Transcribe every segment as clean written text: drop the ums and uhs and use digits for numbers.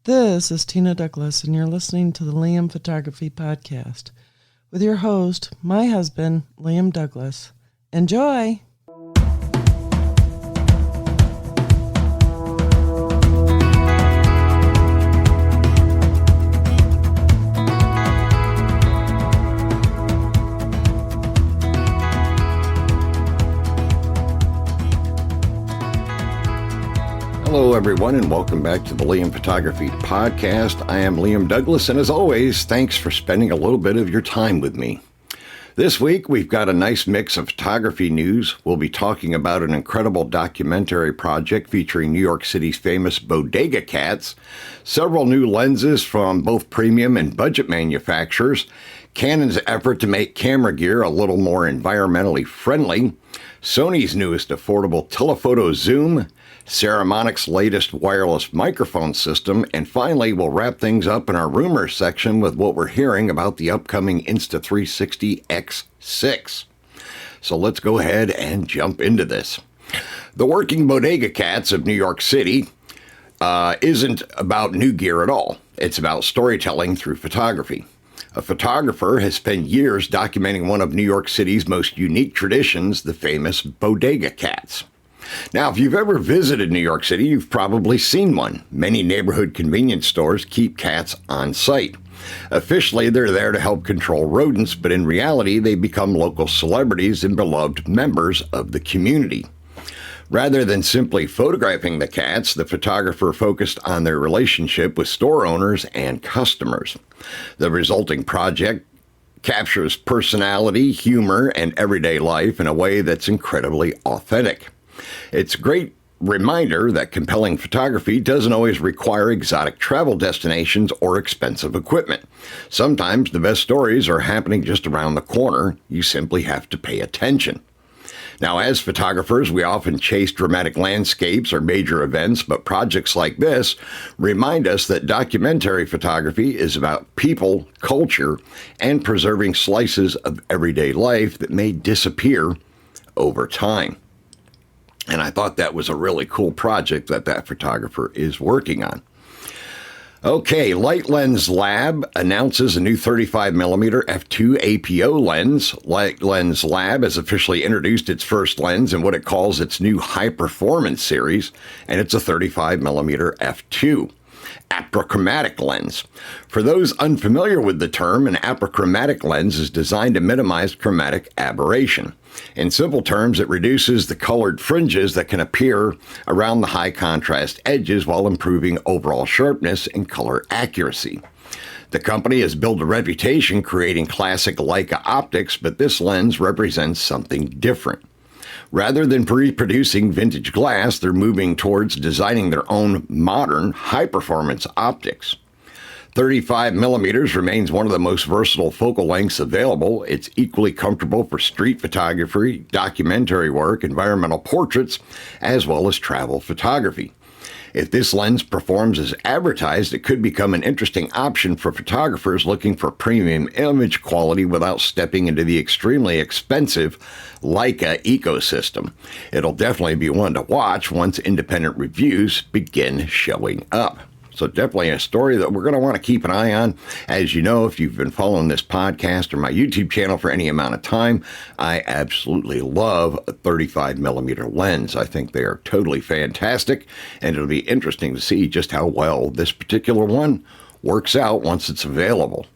This is Tina Douglas, and you're listening to the Liam Photography Podcast with your host, my husband, Liam Douglas. Enjoy! Hello, everyone, and welcome back to the Liam Photography Podcast. I am Liam Douglas, and as always, thanks for spending a little bit of your time with me. This week, we've got a nice mix of photography news. We'll be talking about an incredible documentary project featuring New York City's famous Bodega cats, several new lenses from both premium and budget manufacturers, Canon's effort to make camera gear a little more environmentally friendly, Sony's newest affordable telephoto zoom, Ceramonic's latest wireless microphone system, and finally, we'll wrap things up in our rumors section with what we're hearing about the upcoming Insta360 X6. So let's go ahead and jump into this. The Working Bodega Cats of New York City isn't about new gear at all. It's about storytelling through photography. A photographer has spent years documenting one of New York City's most unique traditions, the famous Bodega cats. Now, if you've ever visited New York City, you've probably seen one. Many neighborhood convenience stores keep cats on site. Officially, they're there to help control rodents, but in reality, they become local celebrities and beloved members of the community. Rather than simply photographing the cats, the photographer focused on their relationship with store owners and customers. The resulting project captures personality, humor, and everyday life in a way that's incredibly authentic. It's a great reminder that compelling photography doesn't always require exotic travel destinations or expensive equipment. Sometimes the best stories are happening just around the corner. You simply have to pay attention. Now, as photographers, we often chase dramatic landscapes or major events, but projects like this remind us that documentary photography is about people, culture, and preserving slices of everyday life that may disappear over time. And I thought that was a really cool project that photographer is working on. Okay, Light Lens Lab announces a new 35mm f2 APO lens. Light Lens Lab has officially introduced its first lens in what it calls its new high-performance series, and it's a 35mm f2. Apochromatic lens. For those unfamiliar with the term, an apochromatic lens is designed to minimize chromatic aberration. In simple terms, it reduces the colored fringes that can appear around the high contrast edges while improving overall sharpness and color accuracy. The company has built a reputation creating classic Leica optics, but this lens represents something different. Rather than reproducing vintage glass, they're moving towards designing their own modern, high-performance optics. 35mm remains one of the most versatile focal lengths available. It's equally comfortable for street photography, documentary work, environmental portraits, as well as travel photography. If this lens performs as advertised, it could become an interesting option for photographers looking for premium image quality without stepping into the extremely expensive Leica ecosystem. It'll definitely be one to watch once independent reviews begin showing up. So definitely a story that we're going to want to keep an eye on. As you know, if you've been following this podcast or my YouTube channel for any amount of time, I absolutely love a 35mm lens. I think they are totally fantastic, and it'll be interesting to see just how well this particular one works out once it's available.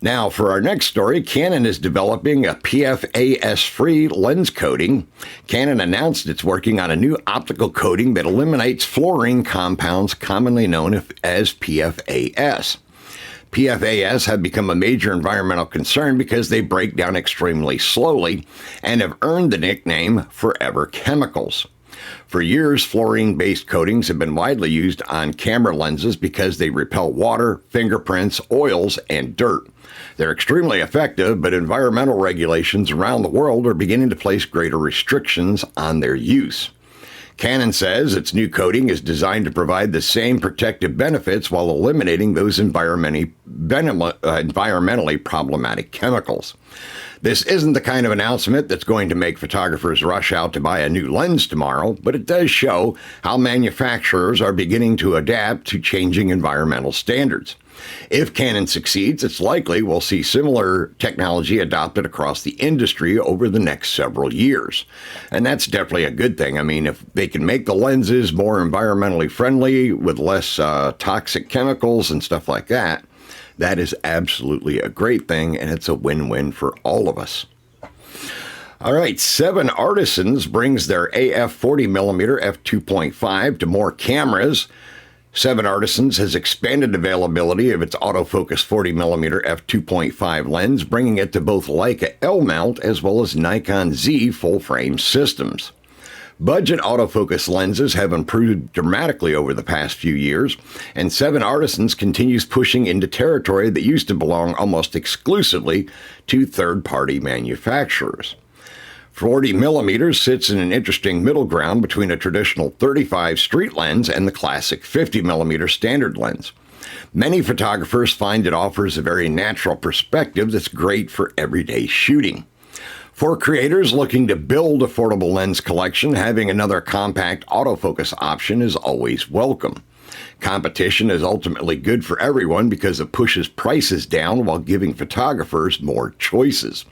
Now, for our next story, Canon is developing a PFAS-free lens coating. Canon announced it's working on a new optical coating that eliminates fluorine compounds commonly known as PFAS. PFAS have become a major environmental concern because they break down extremely slowly and have earned the nickname forever chemicals. For years, fluorine-based coatings have been widely used on camera lenses because they repel water, fingerprints, oils, and dirt. They're extremely effective, but environmental regulations around the world are beginning to place greater restrictions on their use. Canon says its new coating is designed to provide the same protective benefits while eliminating those environmentally problematic chemicals. This isn't the kind of announcement that's going to make photographers rush out to buy a new lens tomorrow, but it does show how manufacturers are beginning to adapt to changing environmental standards. If Canon succeeds, it's likely we'll see similar technology adopted across the industry over the next several years. And that's definitely a good thing. I mean, if they can make the lenses more environmentally friendly with less toxic chemicals and stuff like that, that is absolutely a great thing, and it's a win-win for all of us. All right, 7 Artisans brings their AF 40mm f2.5 to more cameras. 7 Artisans has expanded availability of its autofocus 40mm f2.5 lens, bringing it to both Leica L-mount as well as Nikon Z full-frame systems. Budget autofocus lenses have improved dramatically over the past few years, and 7 Artisans continues pushing into territory that used to belong almost exclusively to third-party manufacturers. 40mm sits in an interesting middle ground between a traditional 35 street lens and the classic 50mm standard lens. Many photographers find it offers a very natural perspective that's great for everyday shooting. For creators looking to build affordable lens collection, having another compact autofocus option is always welcome. Competition is ultimately good for everyone because it pushes prices down while giving photographers more choices.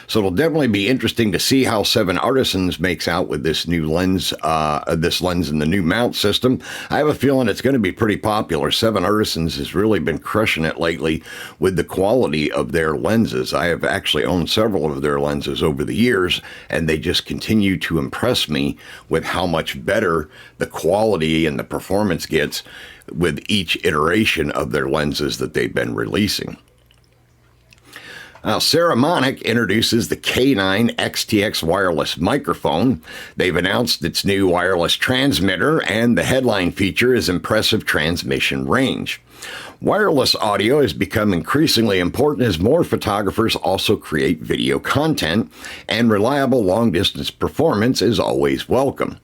So it'll definitely be interesting to see how 7 Artisans makes out with this new lens, and the new mount system. I have a feeling it's going to be pretty popular. 7 Artisans has really been crushing it lately with the quality of their lenses. I have actually owned several of their lenses over the years, and they just continue to impress me with how much better the quality and the performance gets with each iteration of their lenses that they've been releasing. Saramonic introduces the K9 XTX wireless microphone. They've announced its new wireless transmitter, and the headline feature is impressive transmission range. Wireless audio has become increasingly important as more photographers also create video content, and reliable long-distance performance is always welcome.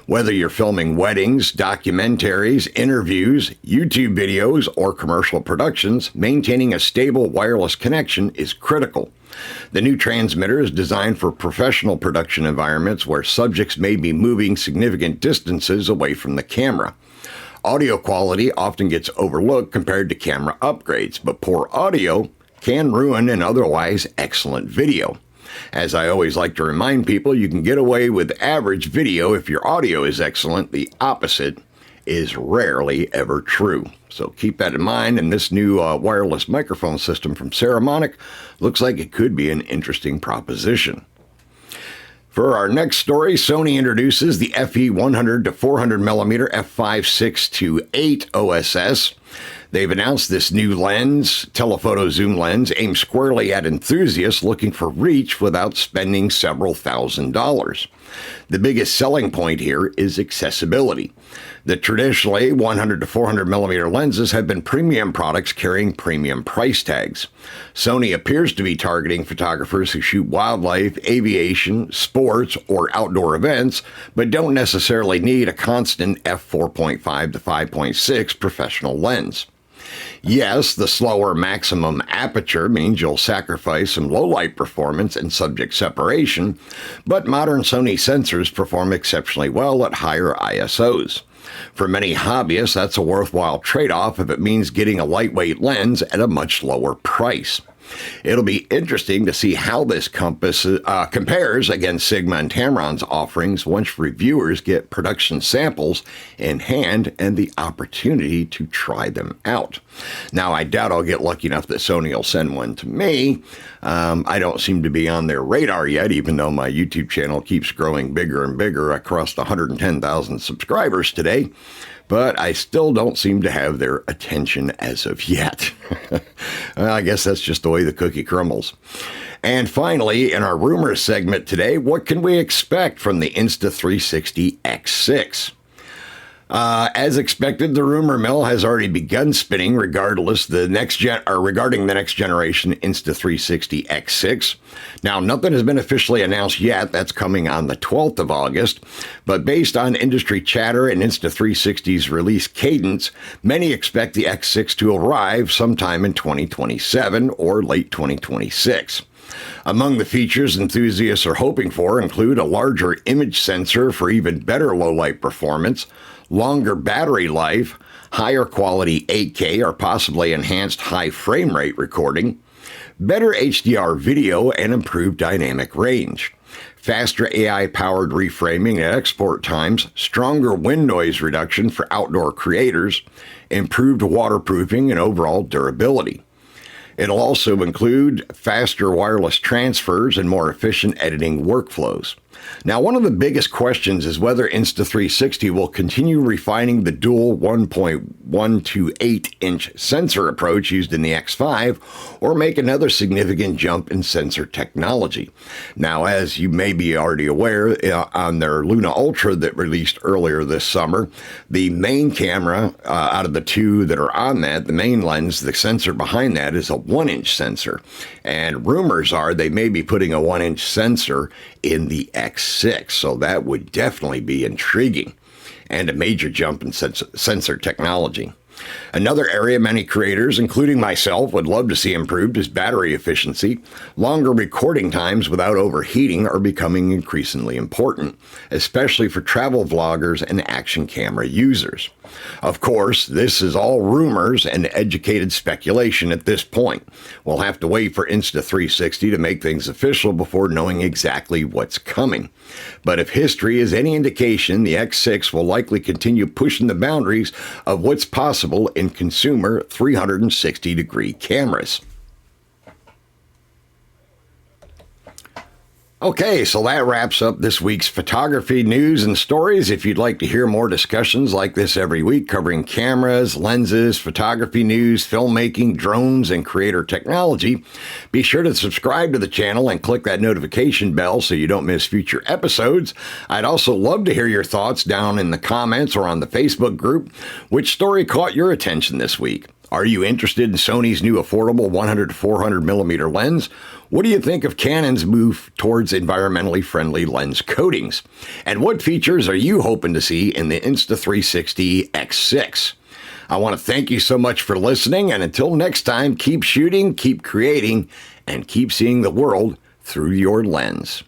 Whether you're filming weddings, documentaries, interviews, YouTube videos, or commercial productions, maintaining a stable wireless connection is critical. The new transmitter is designed for professional production environments where subjects may be moving significant distances away from the camera. Audio quality often gets overlooked compared to camera upgrades, but poor audio can ruin an otherwise excellent video. As I always like to remind people, you can get away with average video if your audio is excellent. The opposite is rarely ever true. So keep that in mind, and this new wireless microphone system from Saramonic looks like it could be an interesting proposition. For our next story, Sony introduces the FE100 to 400mm f5.6-8 OSS. They've announced this new lens, telephoto zoom lens, aimed squarely at enthusiasts looking for reach without spending several $1,000s. The biggest selling point here is accessibility. The traditionally 100 to 400mm lenses have been premium products carrying premium price tags. Sony appears to be targeting photographers who shoot wildlife, aviation, sports, or outdoor events, but don't necessarily need a constant f4.5 to 5.6 professional lens. Yes, the slower maximum aperture means you'll sacrifice some low-light performance and subject separation, but modern Sony sensors perform exceptionally well at higher ISOs. For many hobbyists, that's a worthwhile trade-off if it means getting a lightweight lens at a much lower price. It'll be interesting to see how this compares against Sigma and Tamron's offerings once reviewers get production samples in hand and the opportunity to try them out. Now, I doubt I'll get lucky enough that Sony will send one to me. I don't seem to be on their radar yet, even though my YouTube channel keeps growing bigger and bigger. I crossed 110,000 subscribers today. But I still don't seem to have their attention as of yet. Well, I guess that's just the way the cookie crumbles. And finally, in our rumors segment today, what can we expect from the Insta360 X6? As expected, the rumor mill has already begun spinning regarding the next generation Insta360 X6. Now, nothing has been officially announced yet. That's coming on the 12th of August. But based on industry chatter and Insta360's release cadence, many expect the X6 to arrive sometime in 2027 or late 2026. Among the features enthusiasts are hoping for include a larger image sensor for even better low-light performance, longer battery life, higher quality 8K or possibly enhanced high frame rate recording, better HDR video, and improved dynamic range, faster AI-powered reframing and export times, stronger wind noise reduction for outdoor creators, improved waterproofing, and overall durability. It'll also include faster wireless transfers and more efficient editing workflows. Now, one of the biggest questions is whether Insta360 will continue refining the dual 1.128-inch sensor approach used in the X5 or make another significant jump in sensor technology. Now, as you may be already aware, on their Luna Ultra that released earlier this summer, the main camera out of the two that are on that, the main lens, the sensor behind that is a 1-inch sensor. And rumors are they may be putting a 1-inch sensor in the X6, so that would definitely be intriguing and a major jump in sensor technology. Another area many creators, including myself, would love to see improved is battery efficiency. Longer recording times without overheating are becoming increasingly important, especially for travel vloggers and action camera users. Of course, this is all rumors and educated speculation at this point. We'll have to wait for Insta360 to make things official before knowing exactly what's coming. But if history is any indication, the X6 will likely continue pushing the boundaries of what's possible in consumer 360-degree cameras. Okay, so that wraps up this week's photography news and stories. If you'd like to hear more discussions like this every week covering cameras, lenses, photography news, filmmaking, drones, and creator technology, be sure to subscribe to the channel and click that notification bell so you don't miss future episodes. I'd also love to hear your thoughts down in the comments or on the Facebook group. Which story caught your attention this week? Are you interested in Sony's new affordable 100 to 400 millimeter lens? What do you think of Canon's move towards environmentally friendly lens coatings? And what features are you hoping to see in the Insta360 X6? I want to thank you so much for listening, and until next time, keep shooting, keep creating, and keep seeing the world through your lens.